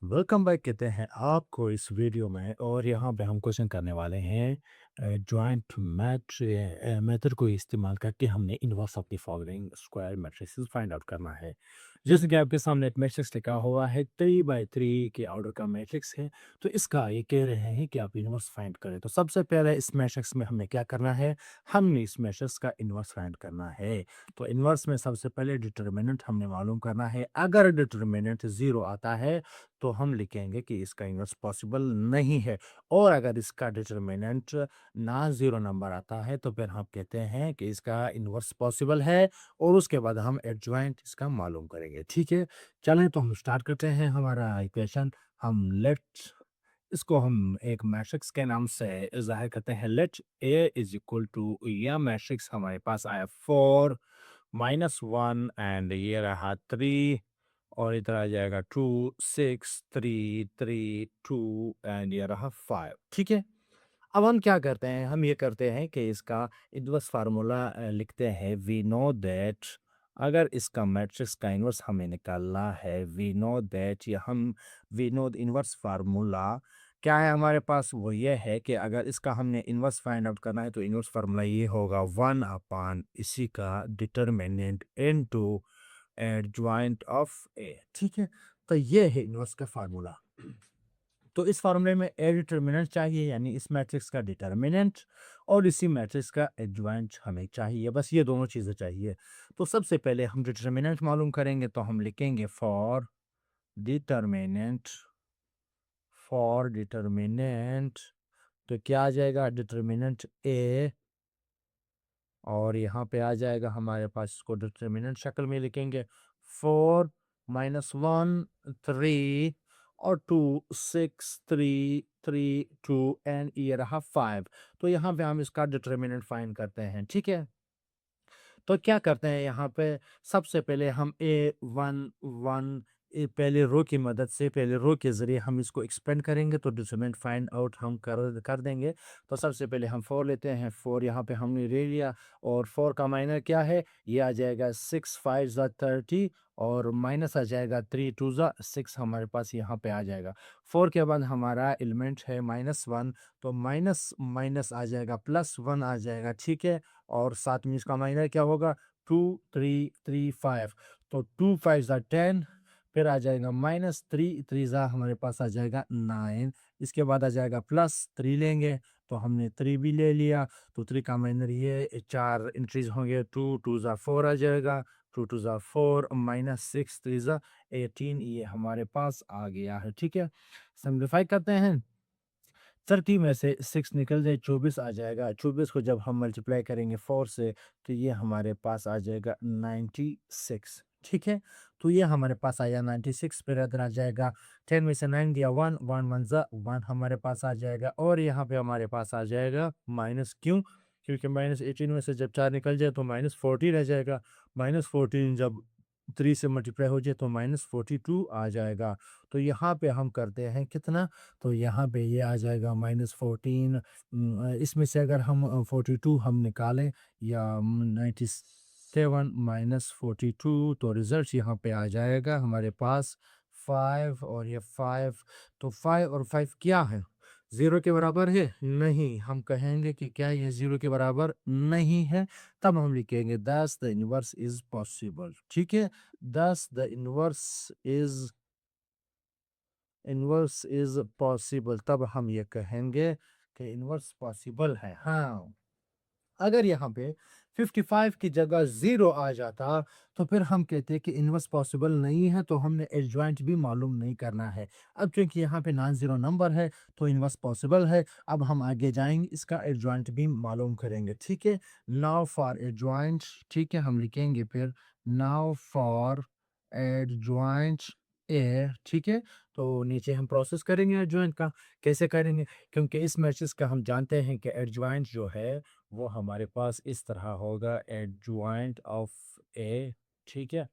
Welcome back कहते हैं आपको इस वीडियो में और यहाँ पे हम क्वेश्चन करने वाले हैं जॉइंट मेथड को इस्तेमाल करके हमने inverse of the following square matrices find out करना है। जैसे कि आपके सामने एक मैट्रिक्स लिखा हुआ है 3 बाई 3 के ऑर्डर का मैट्रिक्स है। तो इसका ये कह रहे हैं कि आप इनवर्स फाइंड करें। तो सबसे पहले इस मैट्रिक्स में हमने क्या करना है, हमने इस मैट्रिक्स का इनवर्स फाइंड करना है। तो इनवर्स में सबसे पहले डिटर्मिनेंट हमने मालूम करना है। अगर डिटर्मिनेंट ज़ीरो आता है तो हम लिखेंगे कि इसका इन्वर्स पॉसिबल नहीं है, और अगर इसका डिटरमिनेंट ना ज़ीरो नंबर आता है तो फिर हम कहते हैं कि इसका इन्वर्स पॉसिबल है, और उसके बाद हम एडजॉइंट इसका मालूम करेंगे। ठीक है, चलें तो हम स्टार्ट करते हैं हमारा इक्वेशन। हम लेट इसको हम एक मैट्रिक्स के नाम से ज़ाहिर करते हैं। Let A is equal to, यह मैट्रिक्स हमारे पास आया 4 -1 एंड ये रहा 3, और इधर आ जाएगा 2 6 3 3 2 एंड ये रहा 5। ठीक है, अब हम क्या करते हैं, हम ये करते हैं कि इसका इनवर्स फार्मूला लिखते हैं। वी नो दैट, अगर इसका मैट्रिक्स का इनवर्स हमें निकालना है, वी नो दैट, या हम वी नो इनवर्स फार्मूला क्या है हमारे पास, वो ये है कि अगर इसका हमने इनवर्स फाइंड आउट करना है तो इनवर्स फार्मूला ये होगा 1 इसी का डिटरमिनेंट इनटू एडजॉइंट ऑफ ए। ठीक है, तो ये है इनवर्स का फार्मूला। तो इस फार्मूले में ए डिटर्मिनेंट चाहिए, यानी इस मैट्रिक्स का डिटर्मिनेंट, और इसी मैट्रिक्स का एडजॉइंट हमें चाहिए। बस ये दोनों चीज़ें चाहिए। तो सबसे पहले हम डिटर्मिनेंट मालूम करेंगे, तो हम लिखेंगे डिटर्मिनेंट फॉर डिटर्मिनेंट तो क्या आ जाएगा, डिटर्मिनेंट ए, और यहाँ पे आ जाएगा हमारे पास, इसको डिटर्मिनेंट शक्ल में लिखेंगे 4 -1 3 और 2 6 3 3 2 एंड ये रहा 5। तो यहाँ पे हम इसका डिटर्मिनेंट फाइंड करते हैं। ठीक है, तो क्या करते हैं यहाँ पे, सबसे पहले हम ए वन वन पहले रो की मदद से, पहले रो के ज़रिए हम इसको एक्सपेंड करेंगे, तो डिटरमिनेंट फाइंड आउट हम कर देंगे। तो सबसे पहले हम 4 लेते हैं। 4 यहाँ पे हमने ले लिया, और 4 का माइनर क्या है, ये आ जाएगा 6 5 ज़ा 30, और माइनस आ जाएगा 3 2 ज़ा 6, हमारे पास यहाँ पे आ जाएगा। 4 के बाद हमारा एलिमेंट है -1, तो माइनस माइनस आ जाएगा, +1 आ जाएगा। ठीक है, और साथ में इसका माइनर क्या होगा, 2 3 3 5, तो 2 5 ज़ा 10, फिर आ जाएगा -3 3 ज़ा हमारे पास आ जाएगा 9, इसके बाद आ जाएगा +3 लेंगे, तो हमने 3 भी ले लिया। तो 3 का माइनर ये 4 एंट्रीज होंगे, 2 2 ज़ा 4 आ जाएगा, 2 2 ज़ा 4 -6 3 ज़ा 18, ये हमारे पास आ गया है। ठीक है, सिंप्लीफाई करते हैं। 30 में से 6 निकल जाए, 24 आ जाएगा। 24 को जब हम मल्टीप्लाई करेंगे 4 से, तो ये हमारे पास आ जाएगा 96। ठीक है, तो ये हमारे पास आया 96, फिर इधर आ जाएगा 10 में से 9 दिया 1 1 1 ज़ा 1 हमारे पास आ जाएगा, और यहाँ पे हमारे पास आ जाएगा माइनस, क्यों, क्योंकि -18 में से जब 4 निकल जाए तो -40 रह जाएगा। -14 जब 3 से मल्टीप्लाई हो जाए तो -42 आ जाएगा। तो यहाँ पे हम करते हैं कितना, तो यहाँ पे ये आ जाएगा -14। इसमें से अगर हम 42 हम निकालें, या 97 -42, तो रिज़ल्ट यहाँ पे आ जाएगा हमारे पास 5, और ये 5, तो 5 और 5 क्या है, 0 के बराबर है? नहीं, हम कहेंगे कि क्या ये 0 के बराबर नहीं है, तब हम लिखेंगे दस द इनवर्स इज़ पॉसिबल। ठीक है, दस द इनवर्स इज़ पॉसिबल, तब हम ये कहेंगे कि इनवर्स पॉसिबल है। हाँ, अगर यहाँ पे 55 की जगह 0 आ जाता, तो फिर हम कहते कि इनवर्स पॉसिबल नहीं है, तो हमने एडजॉइंट भी मालूम नहीं करना है। अब चूँकि यहाँ पे नॉन ज़ीरो नंबर है, तो इनवर्स पॉसिबल है। अब हम आगे जाएँगे, इसका एडजॉइंट भी मालूम करेंगे। ठीक है, नाउ फॉर एडजॉइंट, ठीक है, हम लिखेंगे फिर नाउ फॉर एडजॉइंट ए। ठीक है, तो नीचे हम प्रोसेस करेंगे एडजॉइंट का। कैसे करेंगे, क्योंकि इस मैट्रिक्स का हम जानते हैं कि एडजॉइंट जो है वो हमारे पास इस तरह होगा, एडजॉइंट ऑफ ए। ठीक है,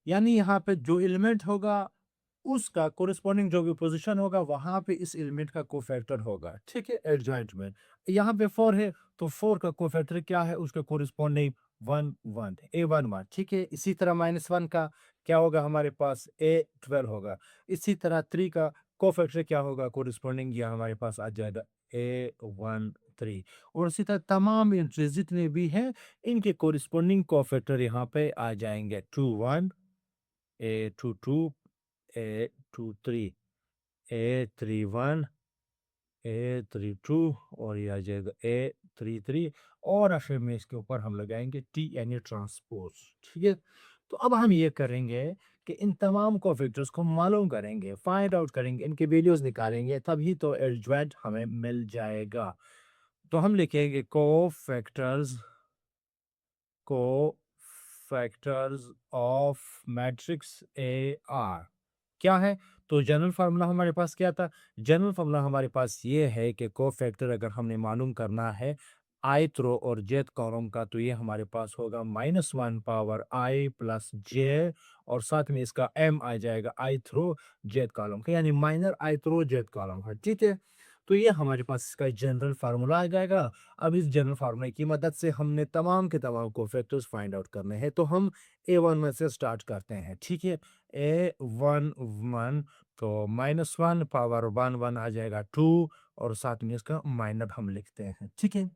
यानी यहाँ पे जो एलिमेंट होगा उसका कोरिस्पॉन्डिंग जो भी पोजीशन होगा, वहाँ पे इस एलिमेंट का कोफैक्टर होगा। ठीक है, एडजॉइंट में यहाँ पे 4 है, तो 4 का कोफैक्टर क्या है, उसके कोरिस्पॉन्डिंग वन वन ए वन वन, ठीक है। इसी तरह -1 का क्या होगा हमारे पास, A12 होगा। इसी तरह 3 का कोफैक्टर क्या होगा, कोरिस्पोंडिंग ये हमारे पास आ जाएगा A13। और इसी तरह तमाम एंट्रीज जितने भी हैं इनके कोरिस्पोंडिंग कोफैक्टर यहाँ पे आ जाएंगे, 21, A22, A23, A31, A32 और ये आ जाएगा A33। और आखिर में इसके ऊपर हम लगाएंगे टी यानी ट्रांसपोज, ठीक है। तो अब हम ये करेंगे कि इन तमाम कोफैक्टर्स को मालूम करेंगे, फाइंड आउट करेंगे, इनके वैल्यूज निकालेंगे, तभी तो एडजॉइंट हमें मिल जाएगा। तो हम लिखेंगे cofactors of matrix A R क्या है। तो जनरल फार्मूला हमारे पास क्या था, जनरल फार्मूला हमारे पास ये है कि कोफैक्टर अगर हमने मालूम करना है ith रो और jth कॉलम का, तो ये हमारे पास होगा -1 पावर i प्लस j, और साथ में इसका m आ जाएगा ith रो jth कॉलम का, यानी माइनर ith रो jth कॉलम है, ठीक है। तो ये हमारे पास इसका जनरल फार्मूला आ जाएगा। अब इस जनरल फार्मूला की मदद से हमने तमाम के तमाम कोफैक्टर्स फाइंड आउट करने हैं। तो हम A1 में से स्टार्ट करते हैं, ठीक है। A11, तो -1 पावर 1 आ जाएगा 2, और साथ में इसका माइनर हम लिखते हैं, ठीक है।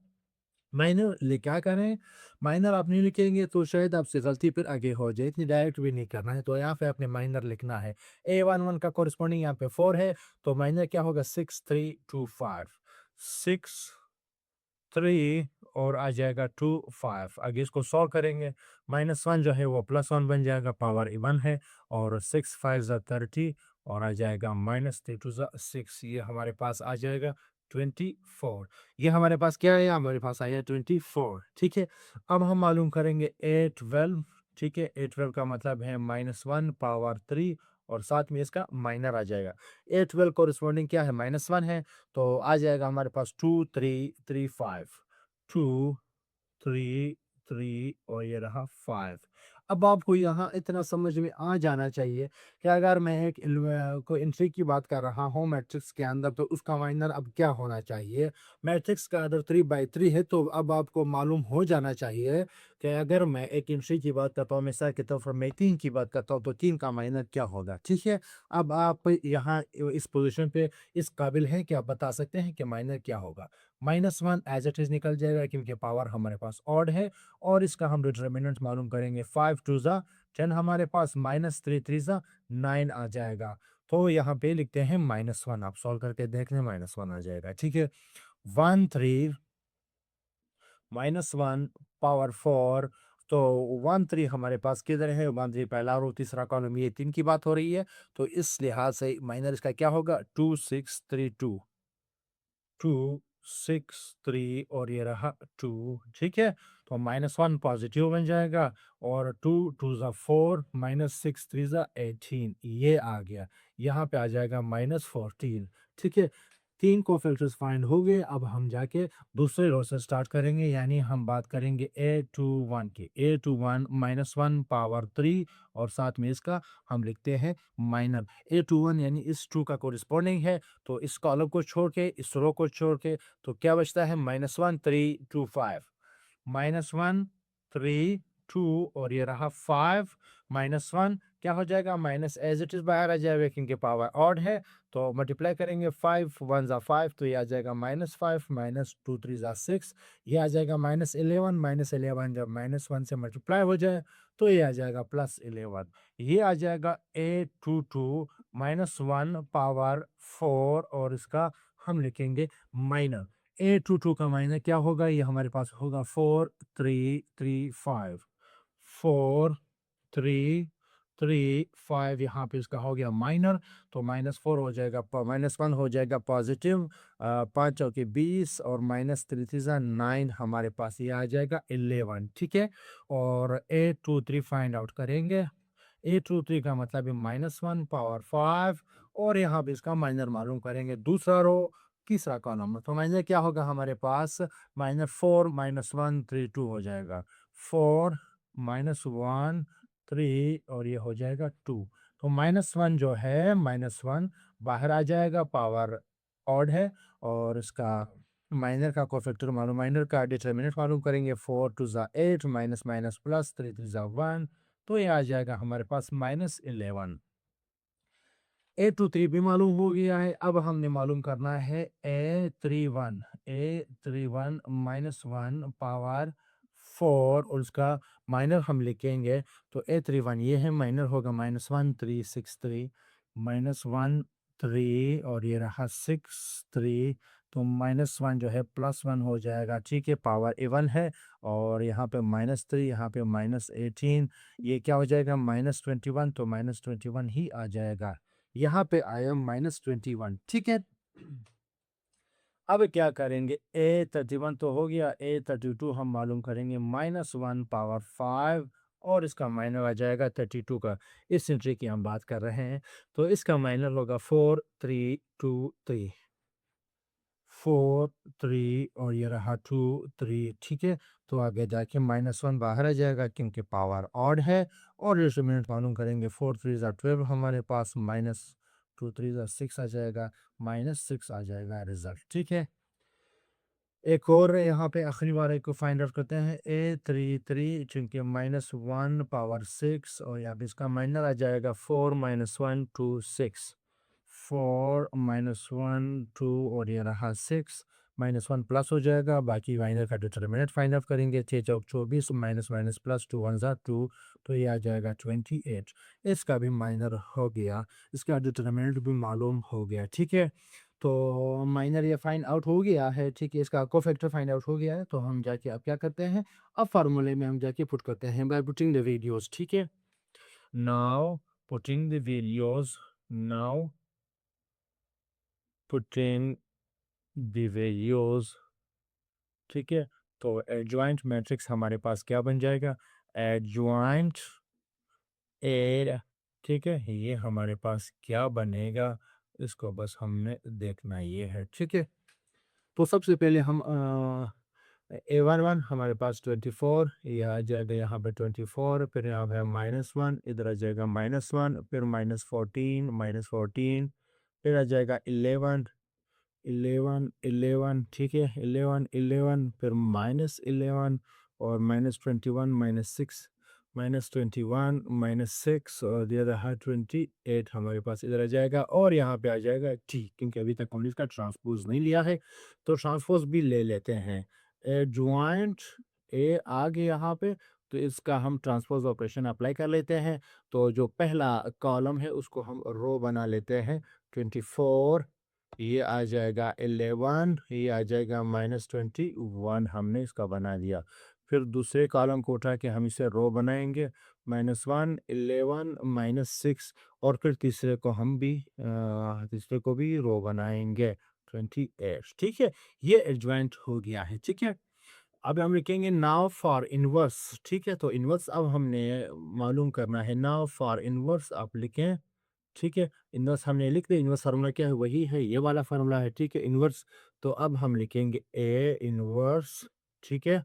माइनर ले क्या करें, माइनर आप नहीं लिखेंगे तो शायद आपसे गलती फिर आगे हो जाए, इतनी डायरेक्ट भी नहीं करना है। तो यहाँ पे आपने माइनर लिखना है। A11 का कोरिस्पोंडिंग यहाँ पे 4 है, तो माइनर क्या होगा, 6325, 6 3 और आ जाएगा 2 5। आगे इसको सॉल्व करेंगे, -1 जो है वो +1 बन जाएगा, पावर 1 है, और 6 5 30 और आ जाएगा -3 2 6, ये हमारे पास आ जाएगा 24। ये हमारे पास क्या है, हमारे पास आया 24, ठीक है। अब हम मालूम करेंगे A12, ठीक है। A12 का मतलब है -1 पावर 3, और साथ में इसका माइनर आ जाएगा। A12 कोरिस्पोंडिंग क्या है, -1 है, तो आ जाएगा हमारे पास 2 3 3 5, 2 3 3 और ये रहा 5। अब आपको यहाँ इतना समझ में आ जाना चाहिए कि अगर मैं एक कोई एंट्री की बात कर रहा हूँ मैट्रिक्स के अंदर, तो उसका माइनर अब क्या होना चाहिए। मैट्रिक्स का अगर 3/3 है, तो अब आपको मालूम हो जाना चाहिए कि अगर मैं एक एंट्री की बात करता हूँ, मिसाल के तौर पर मैं 3 की बात करता हूँ, तो 3 का माइनर क्या होगा, ठीक है। अब आप यहाँ इस पोजीशन पे इस काबिल हैं कि आप बता सकते हैं कि माइनर क्या होगा। -1 एज इट इज निकल जाएगा, क्योंकि पावर हमारे पास ऑड है, और इसका हम डिटर्मिनेंट मालूम करेंगे। 5 2 10 हमारे पास, -3 3 9 आ जाएगा। तो यहाँ पे लिखते हैं -1, आप सॉल्व करके देख लें, -1 आ जाएगा, ठीक है। 1 3 -1 पावर 4, तो 1 3 हमारे पास किधर है, 1 3 पहला रो तीसरा कॉलम, ये 3 की बात हो रही है। तो इस लिहाज से माइनर इसका क्या होगा, 2 6 3 2, 2 6 3 और ये रहा 2, ठीक है। तो -1 पॉजिटिव बन जाएगा, और 2 2 4, -6 3 18, ये आ गया। यहाँ पे आ जाएगा -14, ठीक है। 3 कोफैक्टर्स फाइंड हो गए। अब हम जाके दूसरे रो से स्टार्ट करेंगे, यानी हम बात करेंगे A21 की। A21 -1 पावर 3, और साथ में इसका हम लिखते हैं माइनर। A21 यानी इस 2 का कोरिस्पोंडिंग है, तो इस कॉलम को छोड़ के, इस रो को छोड़ के, तो क्या बचता है, -1 3 2 5, -1 3 2 और ये रहा 5, -1 क्या हो जाएगा, माइनस एज इट इज बाहर आ जाएगा, क्योंकि पावर ऑड है। तो मल्टीप्लाई करेंगे, 5 1 5, तो ये आ जाएगा -5, -2 3 6, ये आ जाएगा -11, -11 जब -1 से मल्टीप्लाई हो जाए, तो ये आ जाएगा +11। ये आ जाएगा A22 -1 पावर 4, और इसका हम लिखेंगे माइनर। A22 का माइनर क्या होगा, ये हमारे पास होगा 4 3 3 5, 4 3 3 5, यहाँ पे इसका हो गया माइनर। तो -4 हो जाएगा, -1 हो जाएगा पॉजिटिव, 5 चौके 20, और -3 3 9 हमारे पास ये आ जाएगा 11, ठीक है। और A23 फाइंड आउट करेंगे। A23 का मतलब है -1 पावर 5, और यहाँ पे इसका माइनर मालूम करेंगे, दूसरा रो तीसरा कॉलम। तो माइनर क्या होगा हमारे पास, -4 -1 3 2 हो जाएगा, 4 -1 3 और ये हो जाएगा 2। तो -1 जो है, -1 बाहर आ जाएगा, पावर ऑड है, और इसका माइनर का कोफैक्टर मालूम, माइनर का डिटर्मिनेंट मालूम करेंगे। 4 टू ज़ा 8 माइनस माइनस प्लस 3 टू ज़ा 1, तो ये आ जाएगा हमारे पास -11। A23 भी मालूम हो गया है। अब हमने मालूम करना है A31 -1 पावर 4 और उसका माइनर हम लिखेंगे। तो A31 ये है, माइनर होगा -1363 -1 3 और ये रहा 6 3, तो -1 जो है +1 हो जाएगा, ठीक है, पावर इवन है। और यहाँ पे -3, यहाँ पे -18, ये क्या हो जाएगा -21, तो -21 ही आ जाएगा। यहाँ पे आया -21, ठीक है। अब क्या करेंगे, A31 तो हो गया, A32 हम मालूम करेंगे -1 पावर 5 और इसका माइनर आ जाएगा 32 का। इस सेंट्री की हम बात कर रहे हैं, तो इसका माइनर होगा 4 3 2 3 4 3 और ये रहा 2 3, ठीक है। तो आगे जाके -1 बाहर आ जाएगा क्योंकि पावर ऑड है। और इंस्ट्रूमेंट मालूम करेंगे, 4 3 12 हमारे पास, -2 3 6 आ जाएगा, -6 आ जाएगा रिजल्ट, ठीक है। एक और यहाँ पे आखिरी वाले को फाइंड आउट करते हैं, A33 चूंकि -1 पावर 6 और यहाँ पे इसका माइनर आ जाएगा 4 -1 2 6, 4 -1 2 और ये रहा 6, -1 प्लस हो जाएगा, बाकी माइनर का डिटर्मिनेंट फाइंड आउट करेंगे। 6 चौक 24 माइनस माइनस प्लस 2 1 2, तो ये आ जाएगा 28। इसका भी माइनर हो गया, इसका डिटर्मिनेंट भी मालूम हो गया, ठीक है। तो माइनर ये फाइंड आउट हो गया है, ठीक है, इसका कोफैक्टर फाइंड आउट हो गया है। तो हम जाके अब क्या करते हैं, अब फार्मूले में हम जाके पुट करते हैं बाय पुटिंग द वीडियोस, ठीक है। Now putting the videos, now putting the videos, ठीक है। तो एडजॉइंट मैट्रिक्स हमारे पास क्या बन जाएगा, एडजॉइंट ए, ठीक है, ये हमारे पास क्या बनेगा, इसको बस हमने देखना ये है, ठीक है। तो सबसे पहले हम A11 हमारे पास 24, ये आ जाएगा यहाँ पे 24, फिर यहाँ पे -1, इधर आ जाएगा -1, फिर -14, फिर आ जाएगा 11 11 11, ठीक है, 11 11, फिर -11 और -21 -6, -21 -6 और ये रहा 28 हमारे पास इधर आ जाएगा। और यहाँ पे आ जाएगा टी, क्योंकि अभी तक हमने इसका ट्रांसपोज नहीं लिया है, तो ट्रांसपोज भी ले लेते हैं। एडजॉइंट ए आ गया यहाँ पे, तो इसका हम ट्रांसपोज ऑपरेशन अप्लाई कर लेते हैं। तो जो पहला कॉलम है उसको हम रो बना लेते हैं, 24, ये आ जाएगा 11, ये आ जाएगा -21, हमने इसका बना दिया। फिर दूसरे कॉलम को उठा के हम इसे रो बनाएंगे, -1 11 -6, और फिर तीसरे को भी रो बनाएंगे, 28, ठीक है। ये एडजॉइंट हो गया है, ठीक है। अब हम लिखेंगे नाउ फॉर इनवर्स, ठीक है। तो इनवर्स अब हमने मालूम करना है, नाउ फॉर इनवर्स आप लिखें, ठीक है। इनवर्स हमने लिख दिया, इनवर्स फार्मूला क्या है, वही है, ये वाला फार्मूला है, ठीक है, इनवर्स। तो अब हम लिखेंगे ए इनवर्स, ठीक है।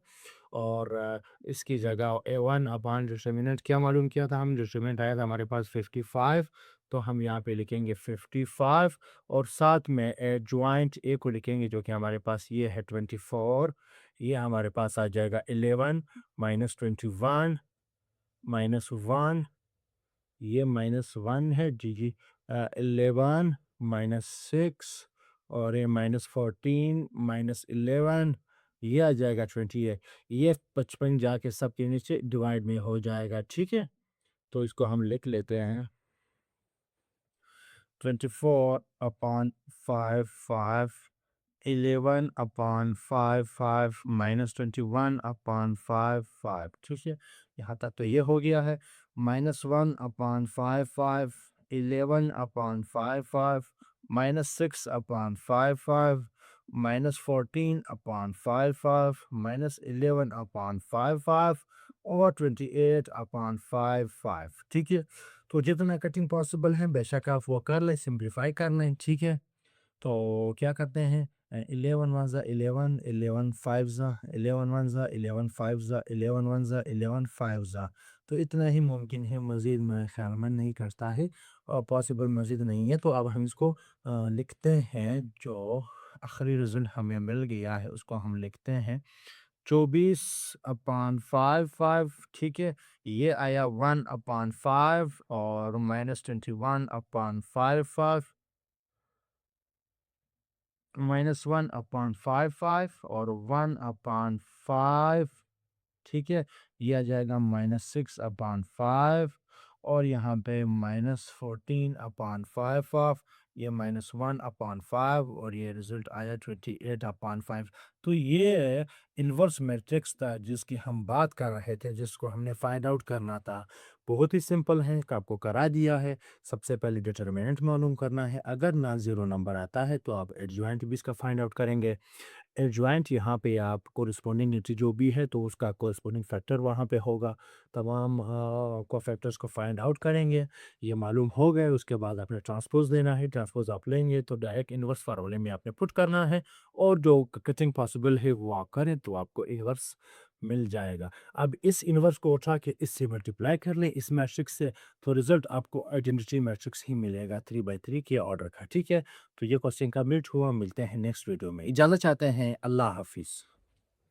और इसकी जगह A1 अपान डिटर्मिनेंट क्या मालूम किया था हम, डिटर्मिनेंट आया था हमारे पास 55, तो हम यहाँ पे लिखेंगे 55 और साथ में जॉइंट ए को लिखेंगे जो कि हमारे पास ये है 24, ये हमारे पास आ जाएगा 11 -21 -1, ये -1 है जी जी, 11 -6 और ये -14 -11, ये आ जाएगा 28। ये 55 जाके सबके नीचे डिवाइड में हो जाएगा, ठीक है। तो इसको हम लिख लेते हैं, 24 अपॉन 5 5, 11 अपॉन 5 5 -21 अपॉन 5 5, ठीक है। यहाँ तक तो ये हो गया है, -1 upon 5 5, 11 upon 5 5, -6 upon 5 5, -14 upon 5 5, -11 upon 5 5 और 28 अपॉन 5 5, ठीक है। तो जितना कटिंग पॉसिबल है बेशक आप वो कर लें, सिंप्लीफाई कर लें, ठीक है। तो क्या करते हैं, 11 वन ज़ा 11, 11 फाइव ज़ा 11 वन ज़ा 11 फाइव ज़ा 11 वन ज़ा 11 फाइव ज़ा, तो इतना ही मुमकिन है, मज़ीद मैं ख्याल मन नहीं करता है और पॉसिबल मज़ीद नहीं है। तो अब हम इसको लिखते हैं, जो आखिरी रिजल्ट हमें मिल गया है, उसको हम लिखते हैं 24/5 ठीक है। ये आया 1/5 और -21/5 -1/5 और 1/5 ठीक है। ये आ जाएगा -6/5 और यहाँ पे -14/5 ऑफ ये -1/5 और ये रिजल्ट आया 28/5। तो ये इन्वर्स मैट्रिक्स था जिसकी हम बात कर रहे थे, जिसको हमने फाइंड आउट करना था। बहुत ही सिंपल है, आपको करा दिया है। सबसे पहले डिटर्मिनेंट मालूम करना है, अगर ना ज़ीरो नंबर आता है तो आप एडजॉइंट भी इसका फाइंड आउट करेंगे। एडजॉइंट यहाँ पे आप कोरिस्पोंडिंग जो भी है तो उसका कोरिस्पोंडिंग फैक्टर वहाँ पे होगा। तमाम को फैक्टर्स को फाइंड आउट करेंगे, ये मालूम हो गए, उसके बाद आपने ट्रांसपोज़ लेना है। ट्रांसपोज़ आप लेंगे तो डायरेक्ट इन्वर्स फार्मूले में आपने पुट करना है और जो कटिंग पॉसिबल है वो आप करें तो आपको इन्वर्स मिल जाएगा। अब इस इन्वर्स को उठा के इससे मल्टीप्लाई कर लें इस मैट्रिक्स से, तो रिज़ल्ट आपको आइडेंटिटी मैट्रिक्स ही मिलेगा 3/3 के ऑर्डर का, ठीक है? तो ये क्वेश्चन कंप्लीट हुआ, मिलते हैं नेक्स्ट वीडियो में। इजाज़त चाहते हैं, अल्लाह हाफ़िज़।